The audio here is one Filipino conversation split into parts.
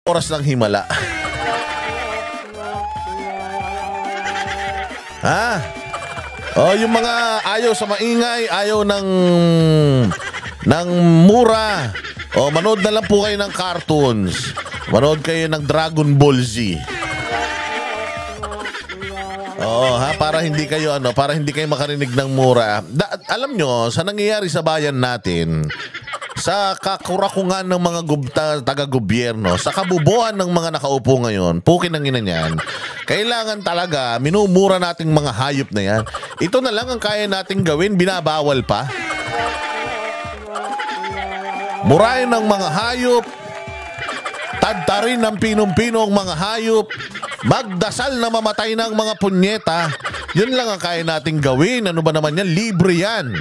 oras ng himala. Ha? Oh, yung mga ayaw sa maingay, ayaw ng mura. Oh, manood na lang po kayo ng cartoons. Manood kayo ng Dragon Ball Z. Oo, ha, para hindi kayo makarinig ng mura. Alam nyo, sa nangyayari sa bayan natin, sa kakurakungan ng mga taga-gobyerno, sa kabubuan ng mga nakaupo ngayon, pukin ng ina niyan, kailangan talaga minumura nating mga hayop na yan. Ito na lang ang kaya nating gawin, binabawal pa. Murahin ng mga hayop, tadtarin ng pinong-pino ang mga hayop, magdasal na mamatay ng mga punyeta. Yun lang ang kaya nating gawin. Ano ba naman yan? Libre yan.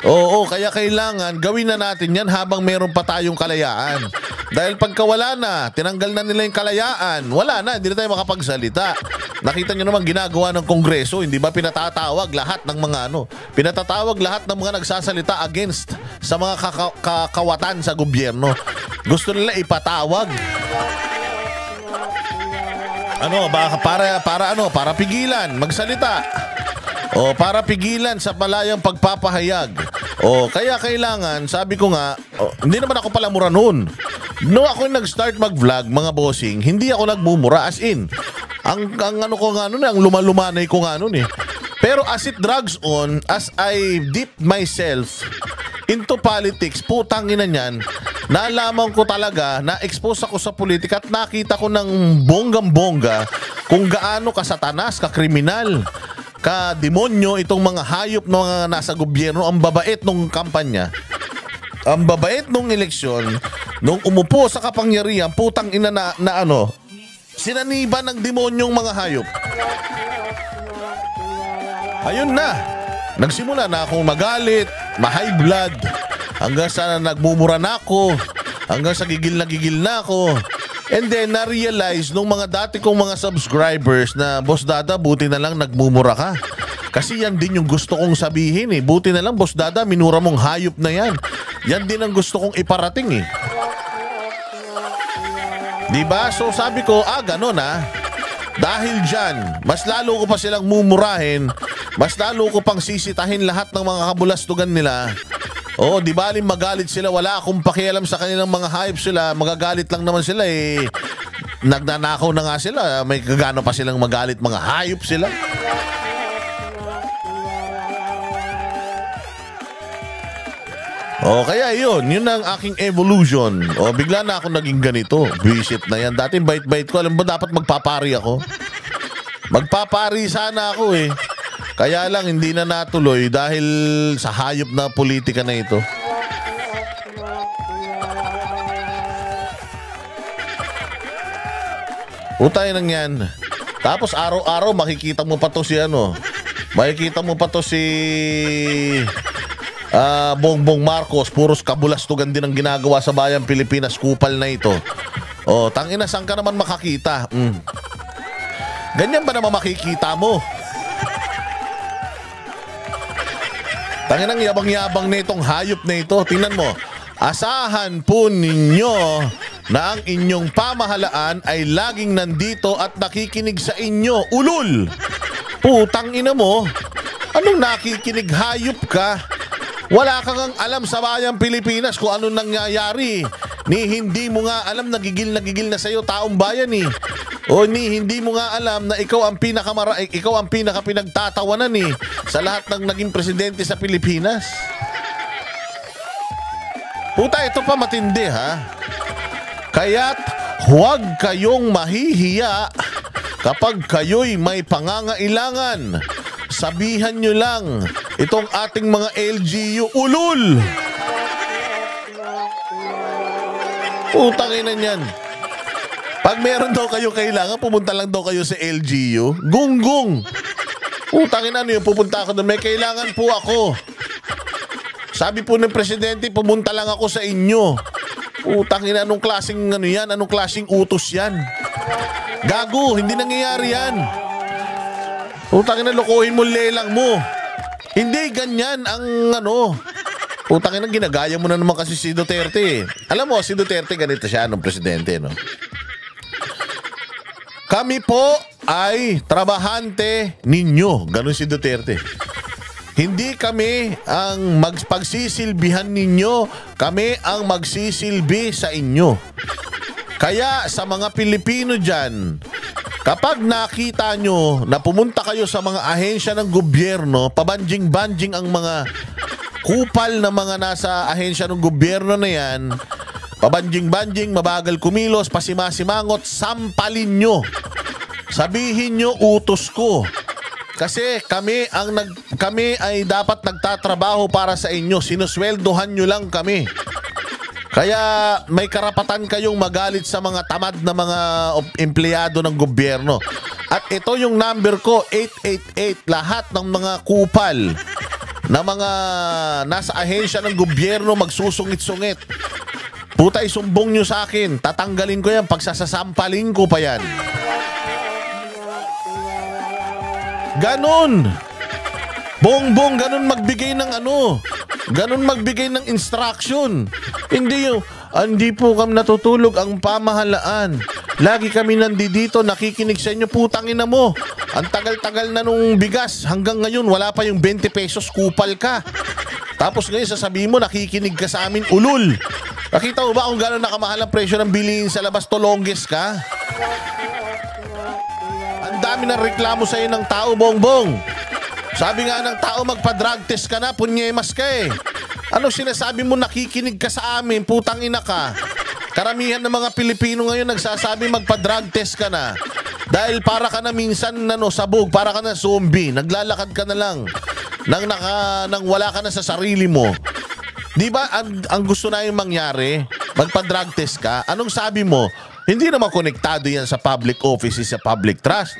Oo, kaya kailangan gawin na natin yan habang meron pa tayong kalayaan. Dahil pagka wala na, tinanggal na nila yung kalayaan, wala na, hindi na tayo makapagsalita. Nakita nyo naman ginagawa ng Kongreso, hindi ba pinatatawag lahat ng mga nagsasalita against sa mga kawatan sa gobyerno. Gusto nila ipatawag. Para pigilan, magsalita. O para pigilan sa palayang pagpapahayag. O kaya kailangan, sabi ko nga, hindi naman ako pala mura noon. No, ako yung nag-start mag-vlog, mga bossing, hindi ako nagmumura, as in. Ang lumalumanay ko nga noon eh. Pero as it drags on, as I dip myself into politics, putang ina niyan, nalaman ko talaga, na-expose ako sa politika at nakita ko ng bonggang-bongga kung gaano kasatanas, kakriminal, ka-demonyo itong mga hayop na mga nasa gobyerno. Ang babait nung kampanya, ang babait nung eleksyon, nung umupo sa kapangyarihan, putang ina na sinaniba ng demonyong mga hayop. Ayun na, nagsimula na akong magalit, ma-high blood, hanggang sa nagmumura na ako, hanggang sa gigil na ako. And then, na-realize nung mga dati kong mga subscribers na, Boss Dada, buti na lang nagmumura ka. Kasi yan din yung gusto kong sabihin eh. Buti na lang, Boss Dada, minura mong hayop na yan. Yan din ang gusto kong iparating eh. Diba? So sabi ko, ganun ah. Dahil dyan, mas lalo ko pa silang mumurahin, mas lalo ko pang sisitahin lahat ng mga kabulastugan nila. Oo, di baling magalit sila, wala akong pakialam sa kanilang mga hayop sila, magagalit lang naman sila eh. Nagnanakaw na nga sila, may kagano pa silang magalit, mga hayop sila. O kaya yun ang aking evolution. O bigla na ako naging ganito. Visit na yan. Dati bait-bait ko. Alam mo dapat magpapari ako? Magpapari sana ako eh. Kaya lang hindi na natuloy dahil sa hayop na politika na ito. Utay nang yan. Tapos araw-araw makikita mo pa to si Makikita mo pa to si Bongbong Marcos. Puros kabulastugan din ang ginagawa sa bayang Pilipinas. Kupal na ito. O, tangina, saan ka naman makakita? Ganyan ba naman makikita mo? Tanginang yabang-yabang na itong hayop na ito. Tingnan mo. Asahan po ninyo na ang inyong pamahalaan ay laging nandito at nakikinig sa inyo. Ulul! Putang ina mo. Anong nakikinig? Hayop ka? Wala kang alam sa bayang Pilipinas kung anong nangyayari. Hindi mo nga alam, nagigil na sa'yo taong bayan eh. O hindi mo nga alam na ikaw ang pinakapinagtatawanan eh sa lahat ng naging presidente sa Pilipinas. Puta, ito pa matindi ha. Kaya't huwag kayong mahihiya kapag kayo'y may pangangailangan. Sabihan nyo lang itong ating mga LGU. Ulul! Putang ina niyan. Pag meron daw kayo kailangan, pumunta lang daw kayo sa LGU. Gunggong. Putangin yun, pupunta ako doon. May kailangan po ako. Sabi po ng presidente, pumunta lang ako sa inyo. Putangin, anong klaseng yan? Anong klaseng utos yan? Gago, hindi nangyayari yan. Putangin, lokohin mo lelang mo. Hindi ganyan ang Putangin, ginagaya mo na naman kasi si Duterte. Alam mo, si Duterte ganito siya nung presidente, no? Kami po ay trabahante ninyo. Ganun si Duterte. Hindi kami ang pagsisilbihan ninyo. Kami ang magsisilbi sa inyo. Kaya sa mga Pilipino dyan, kapag nakita nyo na pumunta kayo sa mga ahensya ng gobyerno, pabanjing-banjing ang mga kupal na mga nasa ahensya ng gobyerno na yan, pabanjing-banjing, mabagal kumilos, pasimasimangot, sampalin nyo. Sabihin nyo, utos ko. Kasi kami ay dapat nagtatrabaho para sa inyo. Sinusweldohan nyo lang kami. Kaya may karapatan kayong magalit sa mga tamad na mga empleyado ng gobyerno. At ito yung number ko, 888. Lahat ng mga kupal na mga nasa ahensya ng gobyerno magsusungit-sungit. Puta, isumbong nyo sa akin. Tatanggalin ko yan. Pagsasasampalin ko pa yan. Ganon. Bongbong, ganon magbigay ng ano. Ganon magbigay ng instruction. Hindi po kami natutulog ang pamahalaan. Lagi kami nandito, nakikinig sa inyo. Putang ina mo. Ang tagal-tagal na nung bigas. Hanggang ngayon, wala pa yung 20 pesos, kupal ka. Tapos ngayon, sasabihin mo, nakikinig ka sa amin, ulul. Nakita mo ba kung gano'n nakamahal ang presyo ng bilihin sa labas, tolongges ka? Ang dami ng reklamo sa'yo ng tao, Bongbong. Sabi nga ng tao, magpa-drug test ka na, punyemas ka eh. Ano sinasabi mo, nakikinig ka sa amin, putang ina ka? Karamihan ng mga Pilipino ngayon nagsasabi magpa-drug test ka na. Dahil para ka na minsan sabog, para ka na zombie, naglalakad ka na lang. Nang wala ka na sa sarili mo. Di ba ang gusto na yung mangyari? Magpa-drug test ka? Anong sabi mo? Hindi naman konektado yan sa public offices, sa public trust.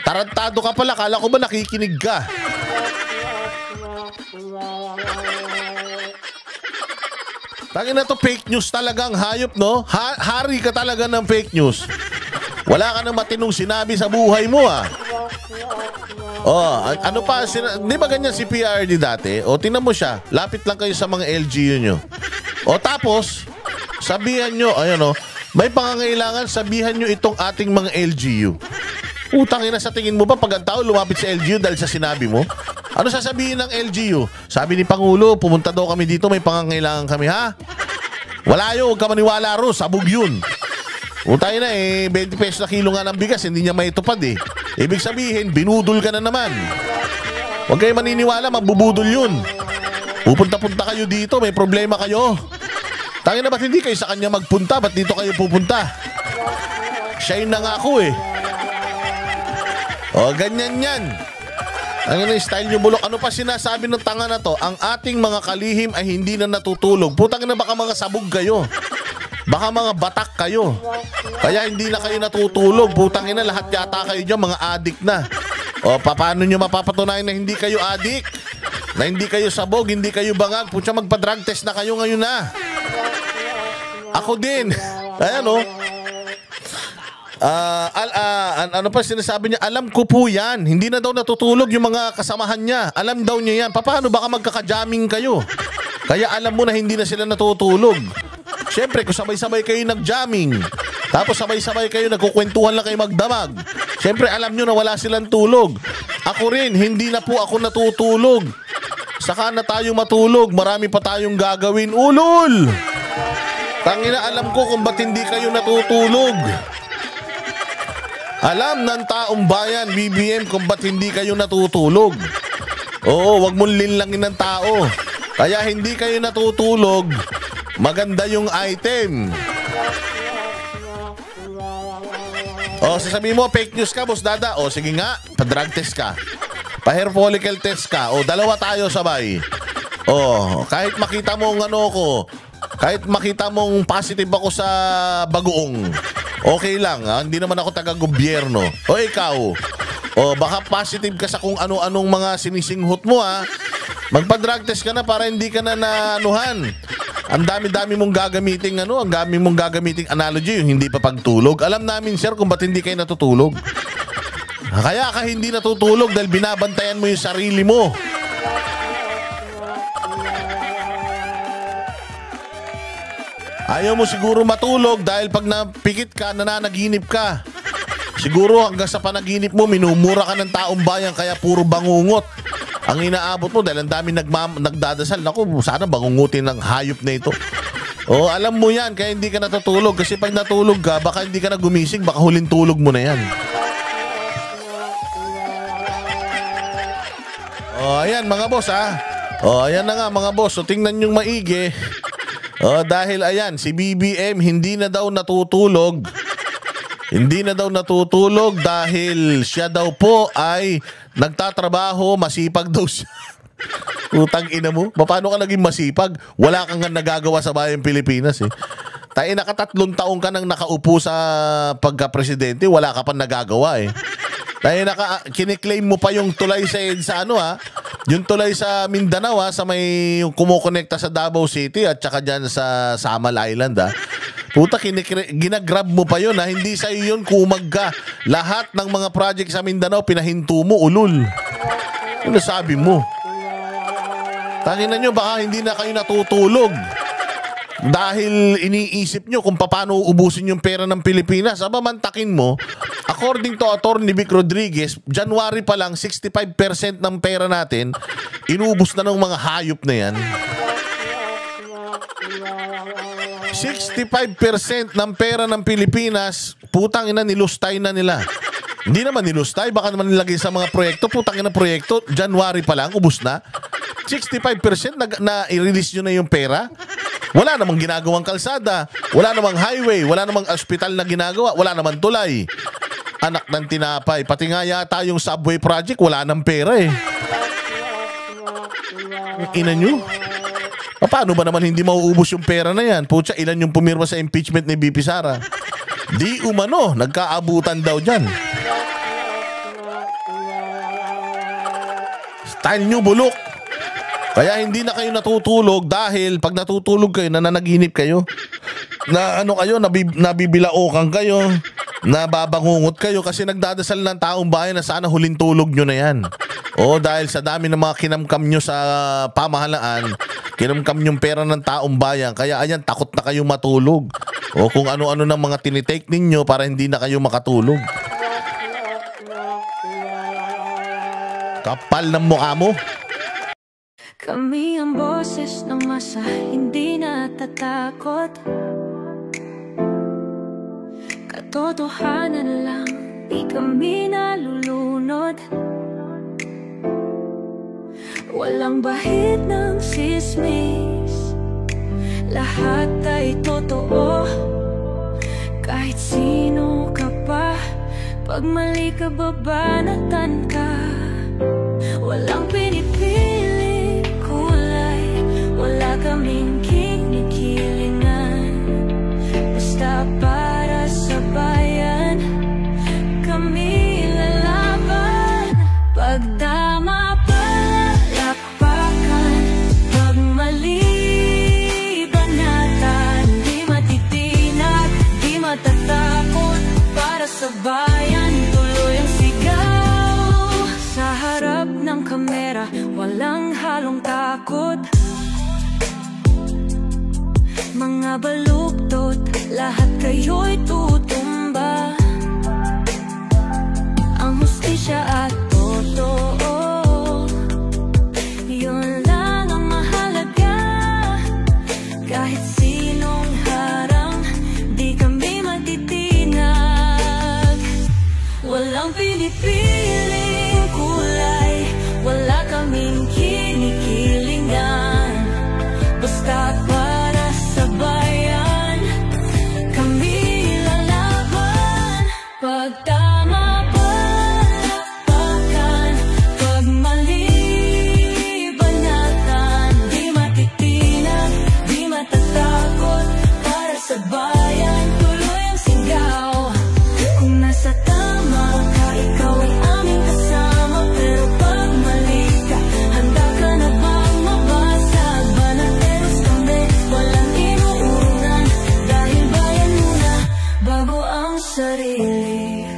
Tarantado ka pala, kala ko ba nakikinig ka? Tangin na to, fake news talagang hayop, no? Hari ka talaga ng fake news. Wala ka nang matinong sinabi sa buhay mo, ah. Ano pa, di ba ganyan si PRD dati? Tingnan mo siya, lapit lang kayo sa mga LGU nyo. Tapos, sabihan nyo, may pangangailangan, sabihan nyo itong ating mga LGU. Utangin na, sa tingin mo ba pag ang tao lumapit sa LGU dahil sa sinabi mo? Ano sasabihin ng LGU? Sabi ni Pangulo, pumunta daw kami dito, may pangangailangan kami, ha? Wala yun, huwag ka maniwala ro, sabog yun. Utangin na 20 pesos na kilo nga ng bigas, hindi niya maitupad eh. Ibig sabihin, binudol ka na naman. Huwag kayo maniniwala, magbubudol yun. Pupunta-punta kayo dito, may problema kayo. Tangin na, ba't hindi kayo sa kanya magpunta? Ba't dito kayo pupunta? Siya yun na nga ako eh. Ganyan yan. Ang style nyo bulok. Ano pa sinasabi ng tanga na to? Ang ating mga kalihim ay hindi na natutulog. Putang ina, baka mga sabog kayo. Baka mga batak kayo. Kaya hindi na kayo natutulog. Putang ina, lahat yata kayo dyan, mga adik na. Paano nyo mapapatunayan na hindi kayo adik? Na hindi kayo sabog, hindi kayo bangag? Putya, magpa-drug test na kayo ngayon na. Ako din. Ayan ano pa sinasabi niya? Alam ko po yan. Hindi na daw natutulog yung mga kasamahan niya. Alam daw niya yan. Paano baka magkaka-jamming kayo? Kaya alam mo na hindi na sila natutulog. Siyempre, kung sabay-sabay kayo nag-jamming, tapos sabay-sabay kayo nagkukwentuhan lang kayo magdamag, siyempre alam nyo na wala silang tulog. Ako rin, hindi na po ako natutulog. Saka na tayo matulog. Marami pa tayong gagawin. Ulol! Tangina, alam ko kung ba't hindi kayo natutulog. Alam ng taong bayan, BBM, kung ba't hindi kayo natutulog. Wag mong linlangin ng tao. Kaya hindi kayo natutulog, maganda yung item. Sasabihin mo, fake news ka, Boss Dada. Sige nga, pa-drug test ka. Pa-hair follicle test ka. Dalawa tayo sabay. Kahit makita mong kahit makita mong positive ako sa bagoong, okay lang, ha? Hindi naman ako taga-gobyerno. Ikaw, baka positive ka sa kung ano-anong mga sinisinghot mo, ha? Magpa-drug test ka na para hindi ka na naanuhan. Ang dami-dami mong gagamiting ang dami mong gagamiting analogy, yung hindi pa pagtulog. Alam namin, sir, kung ba't hindi kayo natutulog. Kaya ka hindi natutulog dahil binabantayan mo yung sarili mo. Ayaw mo siguro matulog dahil pag napikit ka, nananaginip ka. Siguro hanggang sa panaginip mo, minumura ka ng taong bayan kaya puro bangungot ang inaabot mo dahil ang dami nagdadasal. Naku, sana bangungutin ng hayop na ito. O, alam mo yan, kaya hindi ka natutulog. Kasi pag natulog ka, baka hindi ka na gumising, baka huling tulog mo na yan. O, ayan mga boss ha. O, ayan na nga mga boss. So, tingnan yung maigi. O, dahil ayan, si BBM hindi na daw natutulog. Hindi na daw natutulog dahil siya daw po ay nagtatrabaho, masipag daw siya. Utang ina mo. Paano ka naging masipag? Wala kang nga nagagawa sa bayang Pilipinas eh. Tayo nakatatlong taong ka nang nakaupo sa pagka-presidente, wala ka pa nagagawa eh. Tayo kiniklaim mo pa yung tulay sa ano ha. Yung tulay sa Mindanao ha, sa may kumukonekta sa Davao City at saka dyan sa Samal Island ha. Puta, ginagrab mo pa yun ha. Hindi sa iyo yun, kumag ka. Lahat ng mga project sa Mindanao, pinahinto mo, ulul. Ano sabi mo? Tanginan nyo, baka hindi na kayo natutulog. Dahil iniisip nyo kung paano ubusin yung pera ng Pilipinas. Aba, mantakin mo, according to Attorney Vic Rodriguez, January pa lang, 65% ng pera natin, inubos na ng mga hayop na yan. 65% ng pera ng Pilipinas, putang ina, nilustay na nila. Hindi naman nilustay, baka naman nilagay sa mga proyekto. Putang ina proyekto, January pa lang, ubos na. 65% na i-release nyo na yung pera. Wala namang ginagawang kalsada, wala namang highway, wala namang ospital na ginagawa, wala namang tulay. Anak ng tinapay, pati nga yata yung subway project, wala nang pera eh. Ina nyo? Paano ba naman hindi mauubos yung pera na yan? Pucha, ilan yung pumirma sa impeachment ni BP Sara? Di umano, nagkaabutan daw dyan. Style nyo, bulok. Kaya hindi na kayo natutulog dahil pag natutulog kayo, nananaginip kayo. Na ano kayo, nabibilaokan kayo, nababangungot kayo kasi nagdadasal ng taong bayan na sana huling tulog nyo na yan. O dahil sa dami ng mga kinamkam nyo sa pamahalaan, kinamkam yung pera ng taong bayan, kaya ayan, takot na kayo matulog. O kung ano-ano ng mga tinitake ninyo para hindi na kayo makatulog. Kapal ng mukha mo. Kami ang boses ng masa, hindi natatakot. Katotohanan lang, di kami nalulunod. Walang bahid ng sismis, lahat ay totoo. Kahit sino ka pa, pag mali ka babanatan ka. Walang pinipili kulay, wala kaming kinikilingan. Basta para sa bayan, kami lalaban. Pag tama palakpakan, pag mali banatan. Di matitinag, di matatakot, para sa bayan tuloy ang sigaw. Sa harap ng kamera, walang halong takot. Mga baluktot, lahat kayo'y tutumba. Ang hustisya at totoo, yun lang ang mahalaga. Kahit sinong harang, di kami matitinag. Walang pinipiling kulay, wala kaming kinikilingan. Basta para sa bayan, kami lalaban. Pag tama palakpakan, pag mali banatan. Di matitinag, di matatakot, para sa bayan tuloy ang sigaw. Kung nasa tama ka, ikaw ay aming kasama. Pero pag mali ka, handa ka na bang mabasag? Banateros kami, walang inuunan. Dahil bayan muna, bago ang sarili.